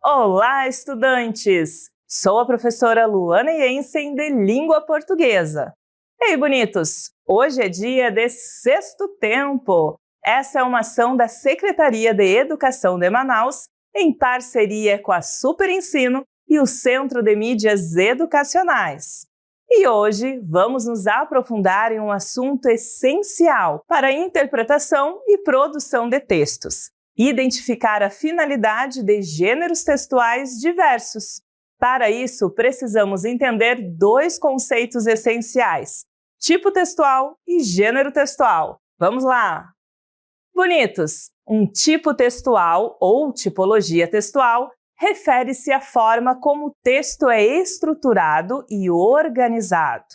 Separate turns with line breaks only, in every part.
Olá, estudantes! Sou a professora Luana Jensen, de Língua Portuguesa. Ei, bonitos! Hoje é dia de Sexto Tempo. Essa é uma ação da Secretaria de Educação de Manaus, em parceria com a Super Ensino e o Centro de Mídias Educacionais. E hoje vamos nos aprofundar em um assunto essencial para a interpretação e produção de textos: identificar a finalidade de gêneros textuais diversos. Para isso, precisamos entender dois conceitos essenciais: tipo textual e gênero textual. Vamos lá! Bonitos! Um tipo textual ou tipologia textual refere-se à forma como o texto é estruturado e organizado.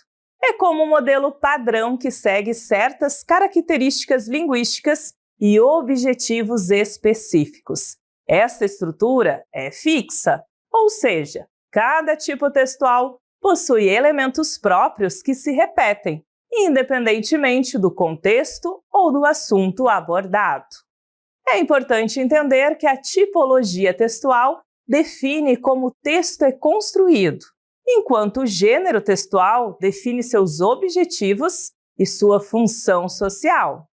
É como um modelo padrão que segue certas características linguísticas e objetivos específicos. Essa estrutura é fixa, ou seja, cada tipo textual possui elementos próprios que se repetem, independentemente do contexto ou do assunto abordado. É importante entender que a tipologia textual define como o texto é construído, enquanto o gênero textual define seus objetivos e sua função social.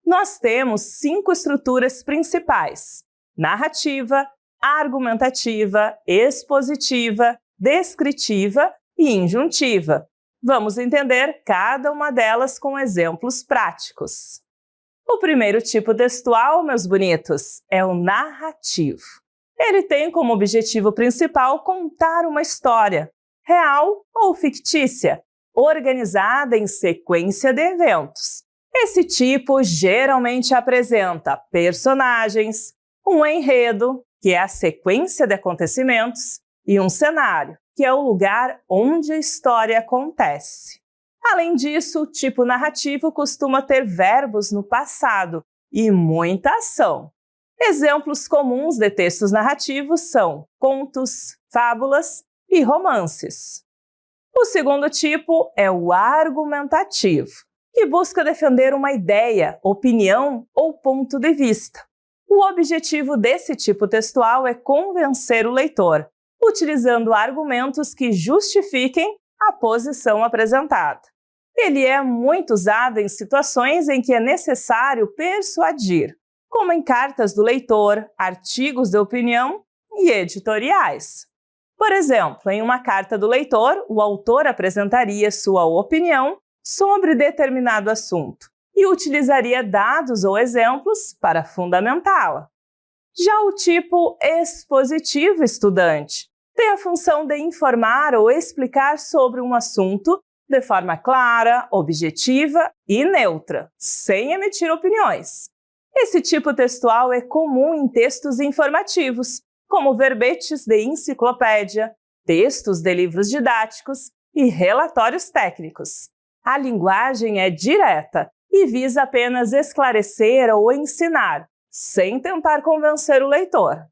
Nós temos 5 estruturas principais: narrativa, argumentativa, expositiva, descritiva e injuntiva. Vamos entender cada uma delas com exemplos práticos. O primeiro tipo textual, meus bonitos, é o narrativo. Ele tem como objetivo principal contar uma história, real ou fictícia, organizada em sequência de eventos. Esse tipo geralmente apresenta personagens, um enredo, que é a sequência de acontecimentos, e um cenário, que é o lugar onde a história acontece. Além disso, o tipo narrativo costuma ter verbos no passado e muita ação. Exemplos comuns de textos narrativos são contos, fábulas e romances. O segundo tipo é o argumentativo, que busca defender uma ideia, opinião ou ponto de vista. O objetivo desse tipo textual é convencer o leitor, utilizando argumentos que justifiquem a posição apresentada. Ele é muito usado em situações em que é necessário persuadir, como em cartas do leitor, artigos de opinião e editoriais. Por exemplo, em uma carta do leitor, o autor apresentaria sua opinião sobre determinado assunto e utilizaria dados ou exemplos para fundamentá-la. Já o tipo expositivo, estudante, tem a função de informar ou explicar sobre um assunto de forma clara, objetiva e neutra, sem emitir opiniões. Esse tipo textual é comum em textos informativos, como verbetes de enciclopédia, textos de livros didáticos e relatórios técnicos. A linguagem é direta e visa apenas esclarecer ou ensinar, sem tentar convencer o leitor.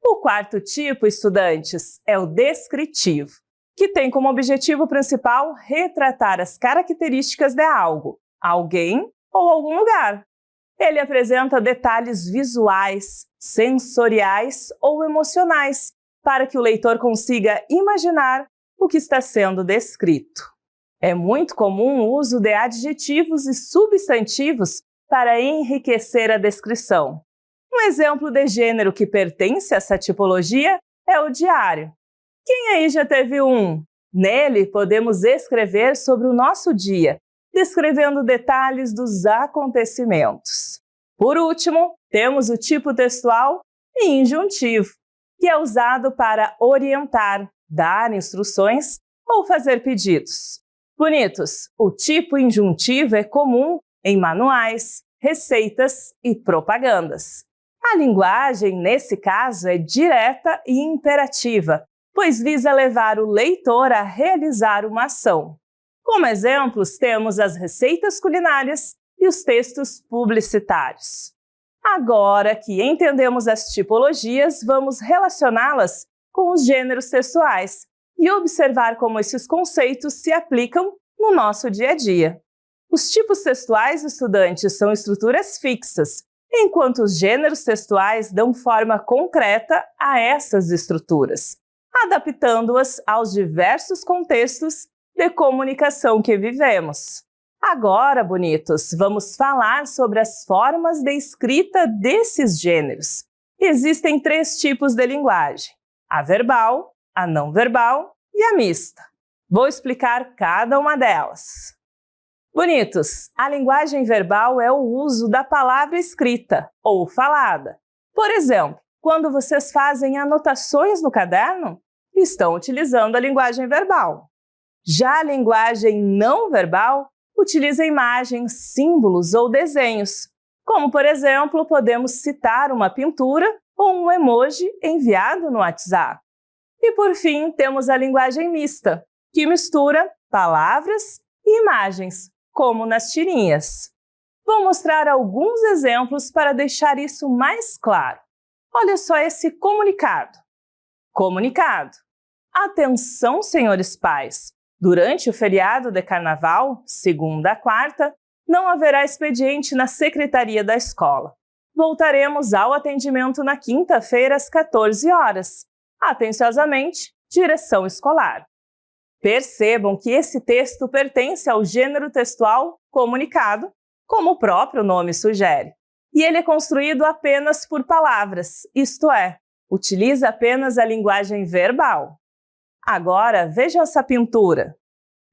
O quarto tipo, estudantes, é o descritivo, que tem como objetivo principal retratar as características de algo, alguém ou algum lugar. Ele apresenta detalhes visuais, sensoriais ou emocionais, para que o leitor consiga imaginar o que está sendo descrito. É muito comum o uso de adjetivos e substantivos para enriquecer a descrição. Um exemplo de gênero que pertence a essa tipologia é o diário. Quem aí já teve um? Nele podemos escrever sobre o nosso dia, descrevendo detalhes dos acontecimentos. Por último, temos o tipo textual injuntivo, que é usado para orientar, dar instruções ou fazer pedidos. Bonitos, o tipo injuntivo é comum em manuais, receitas e propagandas. A linguagem, nesse caso, é direta e imperativa, pois visa levar o leitor a realizar uma ação. Como exemplos, temos as receitas culinárias e os textos publicitários. Agora que entendemos as tipologias, vamos relacioná-las com os gêneros textuais e observar como esses conceitos se aplicam no nosso dia a dia. Os tipos textuais, estudantes, são estruturas fixas, enquanto os gêneros textuais dão forma concreta a essas estruturas, adaptando-as aos diversos contextos de comunicação que vivemos. Agora, bonitos, vamos falar sobre as formas de escrita desses gêneros. Existem 3 tipos de linguagem: a verbal, a não verbal e a mista. Vou explicar cada uma delas. Bonitos, a linguagem verbal é o uso da palavra escrita ou falada. Por exemplo, quando vocês fazem anotações no caderno, estão utilizando a linguagem verbal. Já a linguagem não verbal utiliza imagens, símbolos ou desenhos, como, por exemplo, podemos citar uma pintura ou um emoji enviado no WhatsApp. E, por fim, temos a linguagem mista, que mistura palavras e imagens, como nas tirinhas. Vou mostrar alguns exemplos para deixar isso mais claro. Olha só esse comunicado. Comunicado. Atenção, senhores pais! Durante o feriado de carnaval, segunda a quarta, não haverá expediente na secretaria da escola. Voltaremos ao atendimento na quinta-feira às 14 horas. Atenciosamente, direção escolar. Percebam que esse texto pertence ao gênero textual comunicado, como o próprio nome sugere. E ele é construído apenas por palavras, isto é, utiliza apenas a linguagem verbal. Agora, vejam essa pintura.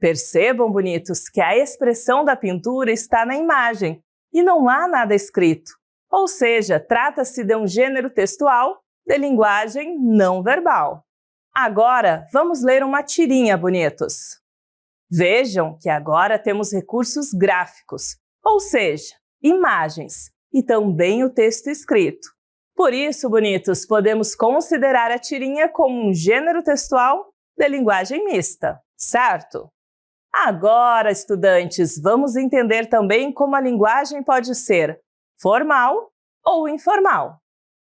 Percebam, bonitos, que a expressão da pintura está na imagem e não há nada escrito. Ou seja, trata-se de um gênero textual de linguagem não verbal. Agora, vamos ler uma tirinha, bonitos. Vejam que agora temos recursos gráficos, ou seja, imagens, e também o texto escrito. Por isso, bonitos, podemos considerar a tirinha como um gênero textual de linguagem mista, certo? Agora, estudantes, vamos entender também como a linguagem pode ser formal ou informal.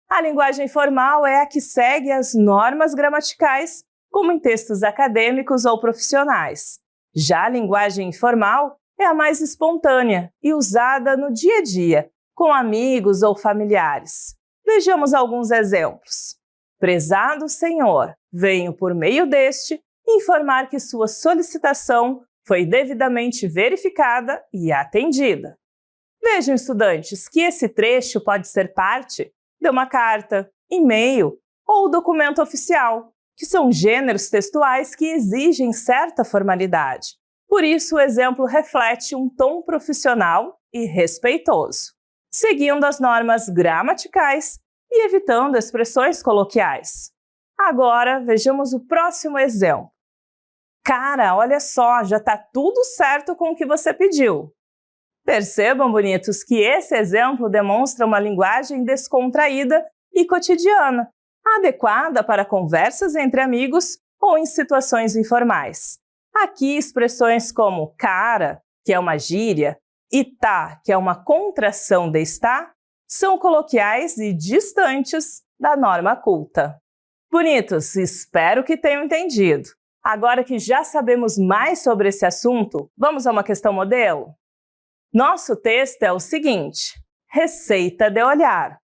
A linguagem formal é a que segue as normas gramaticais, como em textos acadêmicos ou profissionais. Já a linguagem informal é a mais espontânea e usada no dia a dia, com amigos ou familiares. Vejamos alguns exemplos. Prezado senhor, venho por meio deste informar que sua solicitação foi devidamente verificada e atendida. Vejam, estudantes, que esse trecho pode ser parte de uma carta, e-mail ou documento oficial, que são gêneros textuais que exigem certa formalidade. Por isso, o exemplo reflete um tom profissional e respeitoso, seguindo as normas gramaticais e evitando expressões coloquiais. Agora, vejamos o próximo exemplo. Cara, olha só, já está tudo certo com o que você pediu. Percebam, bonitos, que esse exemplo demonstra uma linguagem descontraída e cotidiana, adequada para conversas entre amigos ou em situações informais. Aqui, expressões como cara, que é uma gíria, e tá, que é uma contração de está, são coloquiais e distantes da norma culta. Bonitos, espero que tenham entendido. Agora que já sabemos mais sobre esse assunto, vamos a uma questão modelo? Nosso texto é o seguinte: receita de olhar.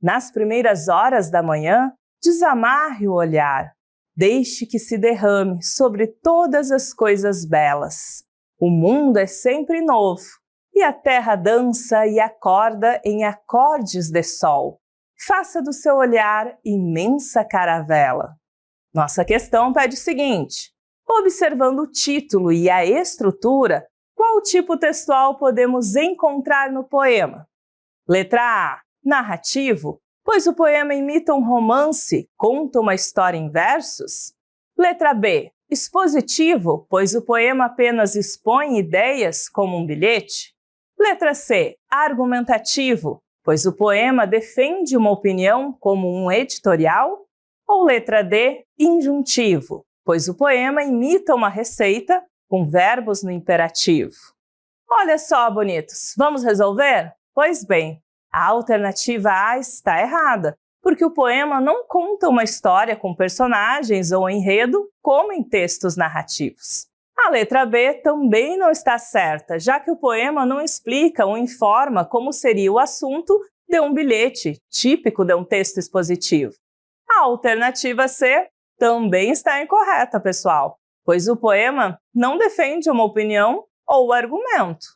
Nas primeiras horas da manhã, desamarre o olhar. Deixe que se derrame sobre todas as coisas belas. O mundo é sempre novo, e a terra dança e acorda em acordes de sol. Faça do seu olhar imensa caravela. Nossa questão pede o seguinte: observando o título e a estrutura, qual tipo textual podemos encontrar no poema? Letra A, narrativo, pois o poema imita um romance, conta uma história em versos. Letra B, expositivo, pois o poema apenas expõe ideias como um bilhete. Letra C, argumentativo, pois o poema defende uma opinião como um editorial. Ou letra D, injuntivo, pois o poema imita uma receita com verbos no imperativo. Olha só, bonitos, vamos resolver? Pois bem, a alternativa A está errada, porque o poema não conta uma história com personagens ou enredo, como em textos narrativos. A letra B também não está certa, já que o poema não explica ou informa como seria o assunto de um bilhete, típico de um texto expositivo. A alternativa C também está incorreta, pessoal, pois o poema não defende uma opinião ou argumento.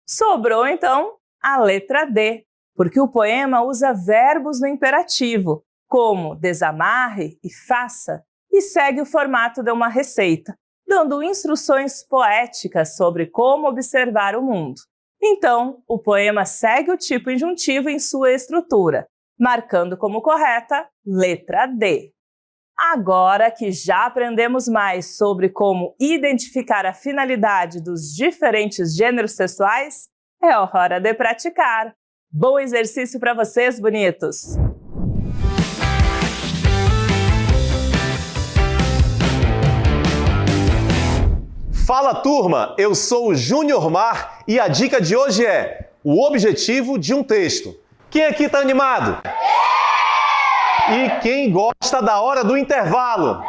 Sobrou, então, a letra D, porque o poema usa verbos no imperativo, como desamarre e faça, e segue o formato de uma receita, dando instruções poéticas sobre como observar o mundo. Então, o poema segue o tipo injuntivo em sua estrutura, marcando como correta letra D. Agora que já aprendemos mais sobre como identificar a finalidade dos diferentes gêneros textuais, é hora de praticar. Bom exercício para vocês, bonitos!
Fala, turma! Eu sou o Júnior Mar e a dica de hoje é o objetivo de um texto. Quem aqui está animado? E quem gosta da hora do intervalo?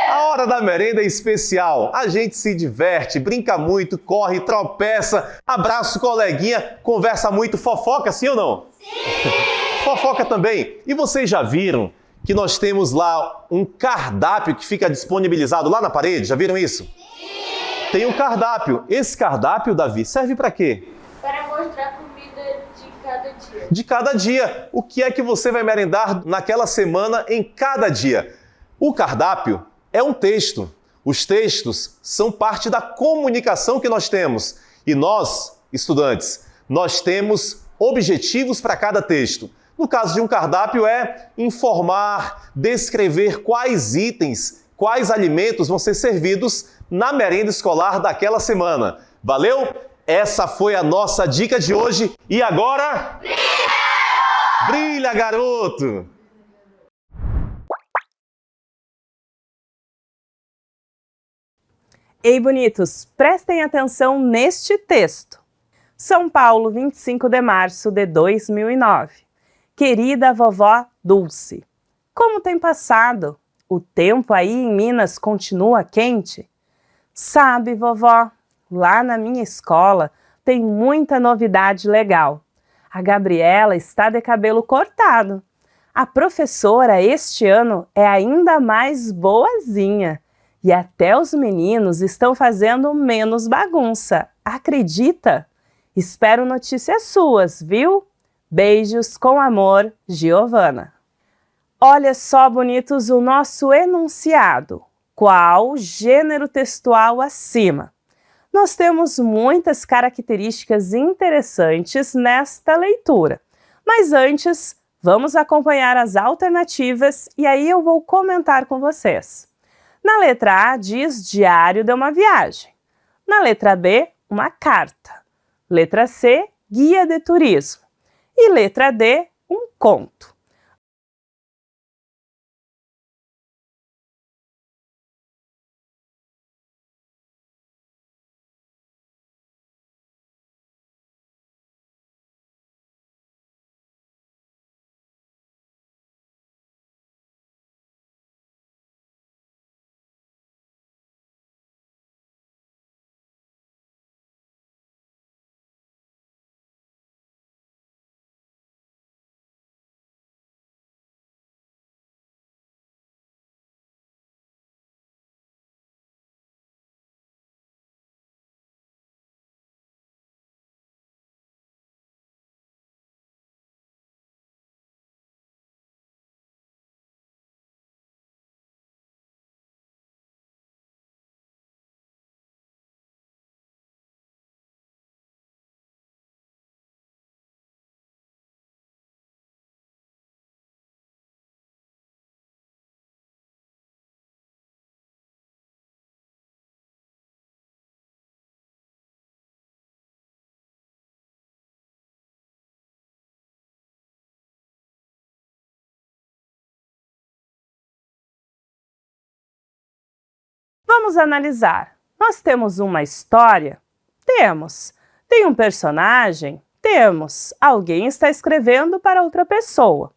A hora da merenda é especial. A gente se diverte, brinca muito, corre, tropeça, abraça o coleguinha, conversa muito, fofoca, sim ou não? Sim! Fofoca também. E vocês já viram que nós temos lá um cardápio que fica disponibilizado lá na parede? Já viram isso? Sim! Tem um cardápio. Esse cardápio, Davi, serve para quê?
Para mostrar a comida de cada dia.
De cada dia. O que é que você vai merendar naquela semana, em cada dia? O cardápio é um texto. Os textos são parte da comunicação que nós temos. E nós, estudantes, nós temos objetivos para cada texto. No caso de um cardápio é informar, descrever quais itens, quais alimentos vão ser servidos na merenda escolar daquela semana. Valeu? Essa foi a nossa dica de hoje. E agora... Brilha! Brilha, garoto!
Ei, bonitos, prestem atenção neste texto. São Paulo, 25 de março de 2009. Querida vovó Dulce, como tem passado? O tempo aí em Minas continua quente? Sabe, vovó, lá na minha escola tem muita novidade legal. A Gabriela está de cabelo cortado. A professora este ano é ainda mais boazinha. E até os meninos estão fazendo menos bagunça. Acredita? Espero notícias suas, viu? Beijos com amor, Giovana. Olha só, bonitos, o nosso enunciado. Qual gênero textual acima? Nós temos muitas características interessantes nesta leitura. Mas antes, vamos acompanhar as alternativas e aí eu vou comentar com vocês. Na letra A diz diário de uma viagem. Na letra B, uma carta. Letra C, guia de turismo. E letra D, um conto. Vamos analisar. Nós temos uma história? Temos. Tem um personagem? Temos. Alguém está escrevendo para outra pessoa.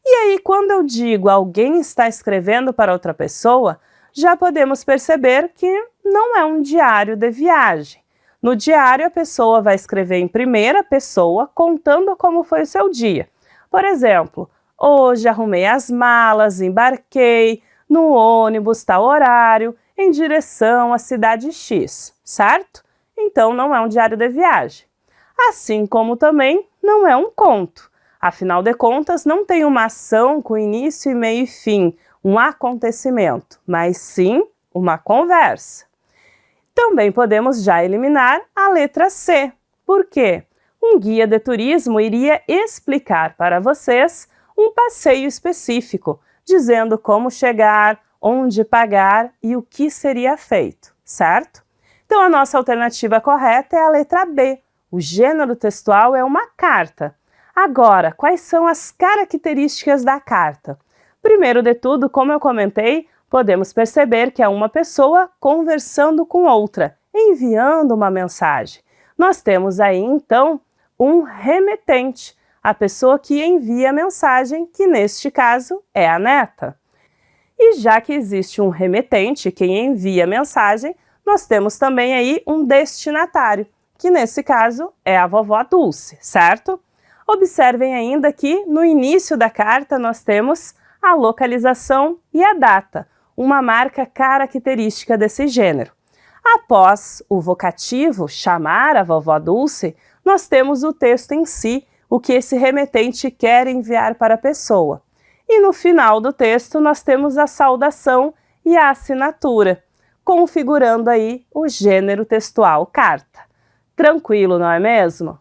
E aí, quando eu digo alguém está escrevendo para outra pessoa, já podemos perceber que não é um diário de viagem. No diário, a pessoa vai escrever em primeira pessoa, contando como foi o seu dia. Por exemplo, hoje arrumei as malas, embarquei no ônibus tal horário, em direção à cidade X, certo? Então não é um diário de viagem. Assim como também não é um conto. Afinal de contas, não tem uma ação com início, meio e fim, um acontecimento, mas sim uma conversa. Também podemos já eliminar a letra C. Por quê? Um guia de turismo iria explicar para vocês um passeio específico, dizendo como chegar, onde pagar e o que seria feito, certo? Então a nossa alternativa correta é a letra B. O gênero textual é uma carta. Agora, quais são as características da carta? Primeiro de tudo, como eu comentei, podemos perceber que é uma pessoa conversando com outra, enviando uma mensagem. Nós temos aí, então, um remetente, a pessoa que envia a mensagem, que neste caso é a neta. E já que existe um remetente, quem envia a mensagem, nós temos também aí um destinatário, que nesse caso é a vovó Dulce, certo? Observem ainda que no início da carta nós temos a localização e a data, uma marca característica desse gênero. Após o vocativo chamar a vovó Dulce, nós temos o texto em si, o que esse remetente quer enviar para a pessoa. E no final do texto nós temos a saudação e a assinatura, configurando aí o gênero textual carta. Tranquilo, não é mesmo?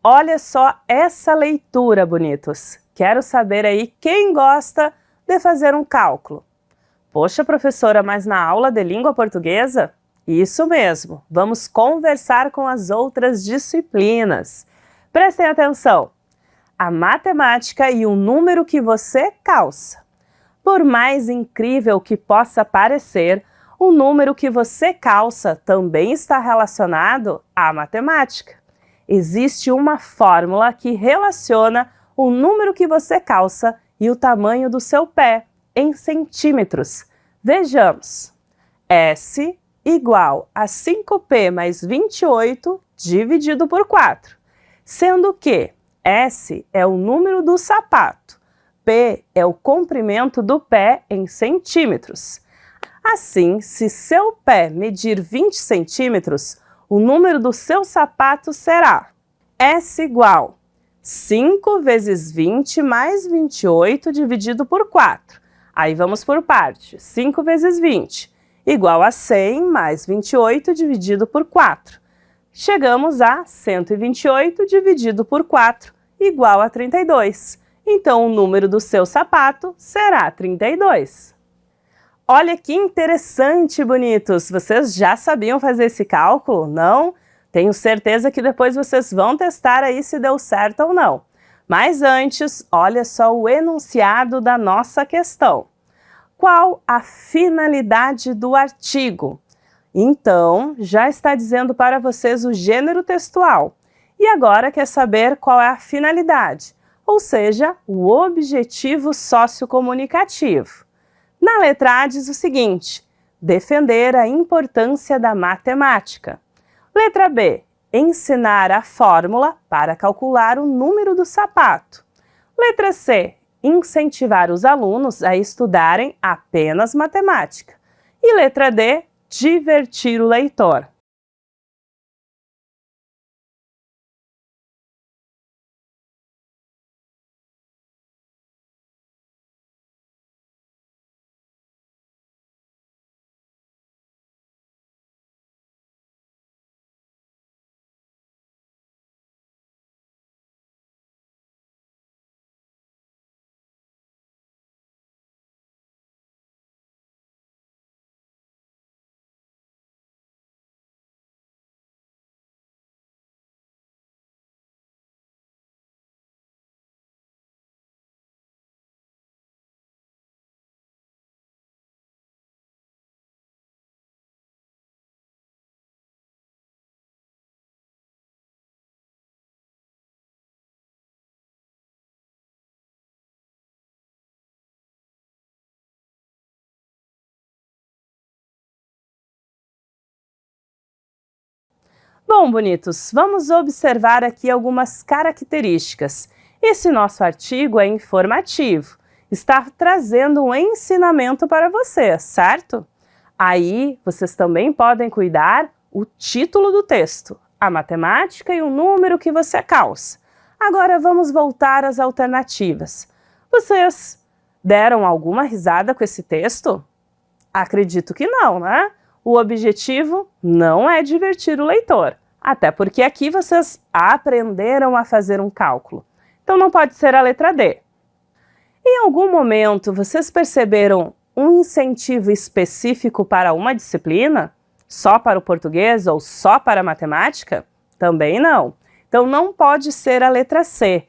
Olha só essa leitura, bonitos. Quero saber aí quem gosta de fazer um cálculo. Poxa, professora, mas na aula de língua portuguesa? Isso mesmo, vamos conversar com as outras disciplinas. Prestem atenção. A matemática e o número que você calça. Por mais incrível que possa parecer, o número que você calça também está relacionado à matemática. Existe uma fórmula que relaciona o número que você calça e o tamanho do seu pé em centímetros. Vejamos. S igual a 5P mais 28 dividido por 4, sendo que S é o número do sapato, P é o comprimento do pé em centímetros. Assim, se seu pé medir 20 centímetros, o número do seu sapato será S igual 5 vezes 20 mais 28 dividido por 4. Aí vamos por partes. 5 vezes 20 igual a 100 mais 28 dividido por 4. Chegamos a 128 dividido por 4 igual a 32. Então, o número do seu sapato será 32. Olha que interessante, bonitos! Vocês já sabiam fazer esse cálculo? Não? Tenho certeza que depois vocês vão testar aí se deu certo ou não. Mas antes, olha só o enunciado da nossa questão. Qual a finalidade do artigo? Então, já está dizendo para vocês o gênero textual. E agora quer saber qual é a finalidade, ou seja, o objetivo sociocomunicativo. Na letra A diz o seguinte: defender a importância da matemática. Letra B, ensinar a fórmula para calcular o número do sapato. Letra C, incentivar os alunos a estudarem apenas matemática. E letra D, divertir o leitor. Bom, bonitos, vamos observar aqui algumas características. Esse nosso artigo é informativo, está trazendo um ensinamento para você, certo? Aí, vocês também podem cuidar o título do texto, a matemática e o número que você calça. Agora vamos voltar às alternativas. Vocês deram alguma risada com esse texto? Acredito que não, né? O objetivo não é divertir o leitor, até porque aqui vocês aprenderam a fazer um cálculo. Então não pode ser a letra D. Em algum momento vocês perceberam um incentivo específico para uma disciplina? Só para o português ou só para a matemática? Também não. Então não pode ser a letra C.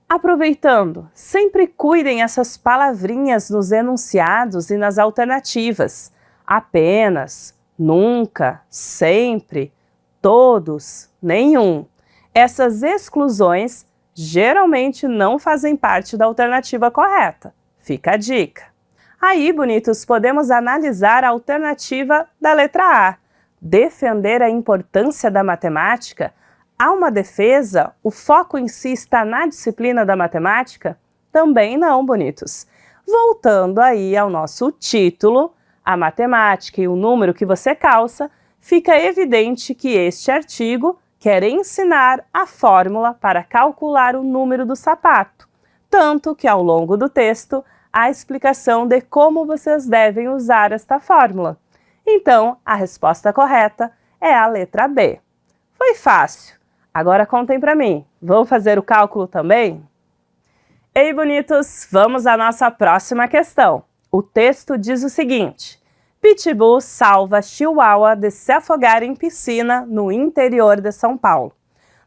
Aproveitando, sempre cuidem essas palavrinhas nos enunciados e nas alternativas. Apenas, nunca, sempre, todos, nenhum. Essas exclusões geralmente não fazem parte da alternativa correta. Fica a dica. Aí, bonitos, podemos analisar a alternativa da letra A. Defender a importância da matemática. Há uma defesa? O foco em si está na disciplina da matemática? Também não, bonitos. Voltando aí ao nosso título, a matemática e o número que você calça, fica evidente que este artigo quer ensinar a fórmula para calcular o número do sapato, tanto que ao longo do texto há explicação de como vocês devem usar esta fórmula. Então, a resposta correta é a letra B. Foi fácil. Agora contem para mim, vão fazer o cálculo também? Ei, bonitos, vamos à nossa próxima questão. O texto diz o seguinte: Pitbull salva Chihuahua de se afogar em piscina no interior de São Paulo.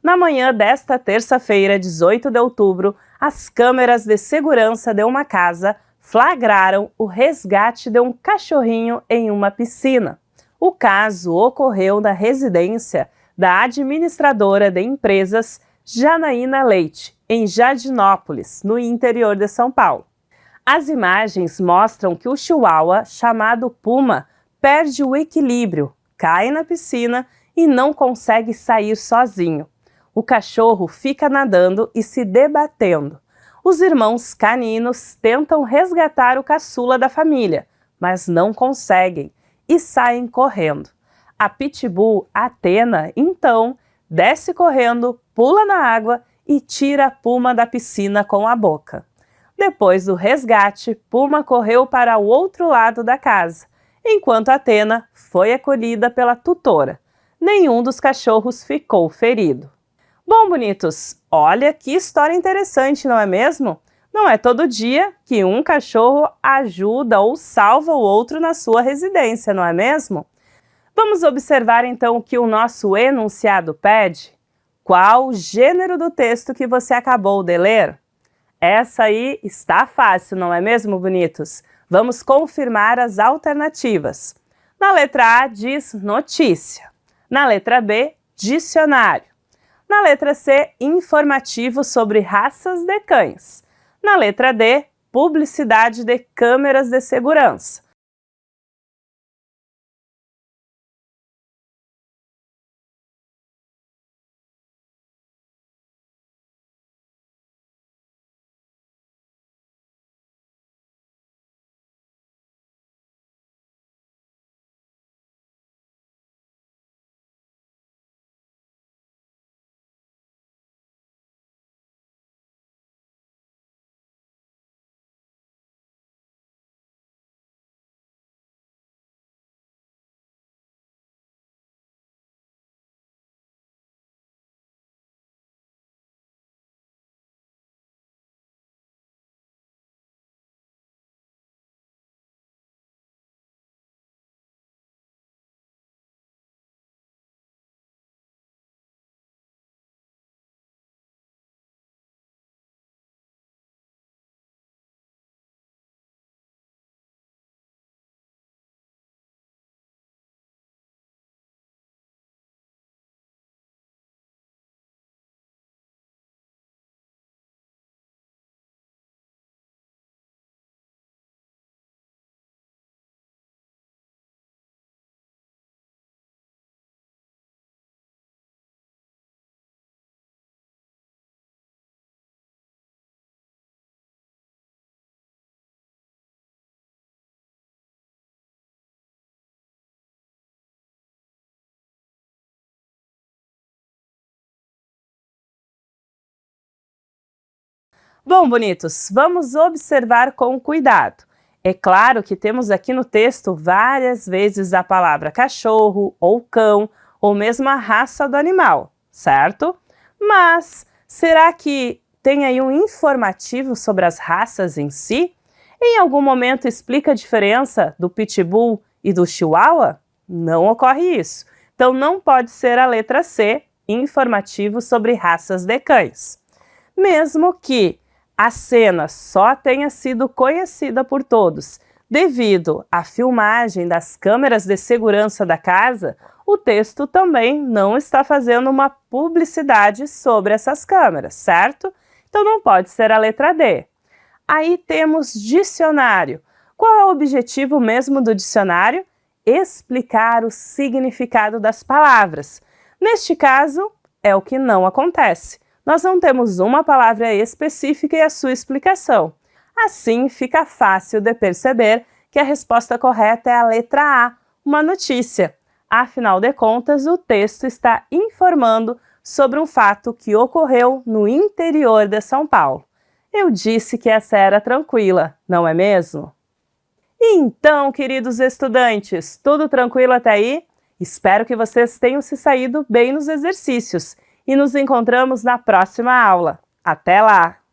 Na manhã desta terça-feira, 18 de outubro, as câmeras de segurança de uma casa flagraram o resgate de um cachorrinho em uma piscina. O caso ocorreu na residência da administradora de empresas Janaína Leite, em Jardinópolis, no interior de São Paulo. As imagens mostram que o chihuahua, chamado Puma, perde o equilíbrio, cai na piscina e não consegue sair sozinho. O cachorro fica nadando e se debatendo. Os irmãos caninos tentam resgatar o caçula da família, mas não conseguem e saem correndo. A Pitbull, Athena, então, desce correndo, pula na água e tira a Puma da piscina com a boca. Depois do resgate, Puma correu para o outro lado da casa, enquanto Athena foi acolhida pela tutora. Nenhum dos cachorros ficou ferido. Bom, bonitos, olha que história interessante, não é mesmo? Não é todo dia que um cachorro ajuda ou salva o outro na sua residência, não é mesmo? Vamos observar então o que o nosso enunciado pede? Qual o gênero do texto que você acabou de ler? Essa aí está fácil, não é mesmo, bonitos? Vamos confirmar as alternativas. Na letra A diz notícia. Na letra B, dicionário. Na letra C, informativo sobre raças de cães. Na letra D, publicidade de câmeras de segurança. Bom, bonitos, vamos observar com cuidado. É claro que temos aqui no texto várias vezes a palavra cachorro ou cão, ou mesmo a raça do animal, certo? Mas será que tem aí um informativo sobre as raças em si? Em algum momento explica a diferença do pitbull e do chihuahua? Não ocorre isso. Então não pode ser a letra C, informativo sobre raças de cães. Mesmo que a cena só tenha sido conhecida por todos devido à filmagem das câmeras de segurança da casa, o texto também não está fazendo uma publicidade sobre essas câmeras, certo? Então não pode ser a letra D. Aí temos dicionário. Qual é o objetivo mesmo do dicionário? Explicar o significado das palavras. Neste caso, é o que não acontece. Nós não temos uma palavra específica e a sua explicação. Assim, fica fácil de perceber que a resposta correta é a letra A, uma notícia. Afinal de contas, o texto está informando sobre um fato que ocorreu no interior de São Paulo. Eu disse que essa era tranquila, não é mesmo? Então, queridos estudantes, tudo tranquilo até aí? Espero que vocês tenham se saído bem nos exercícios e nos encontramos na próxima aula. Até lá!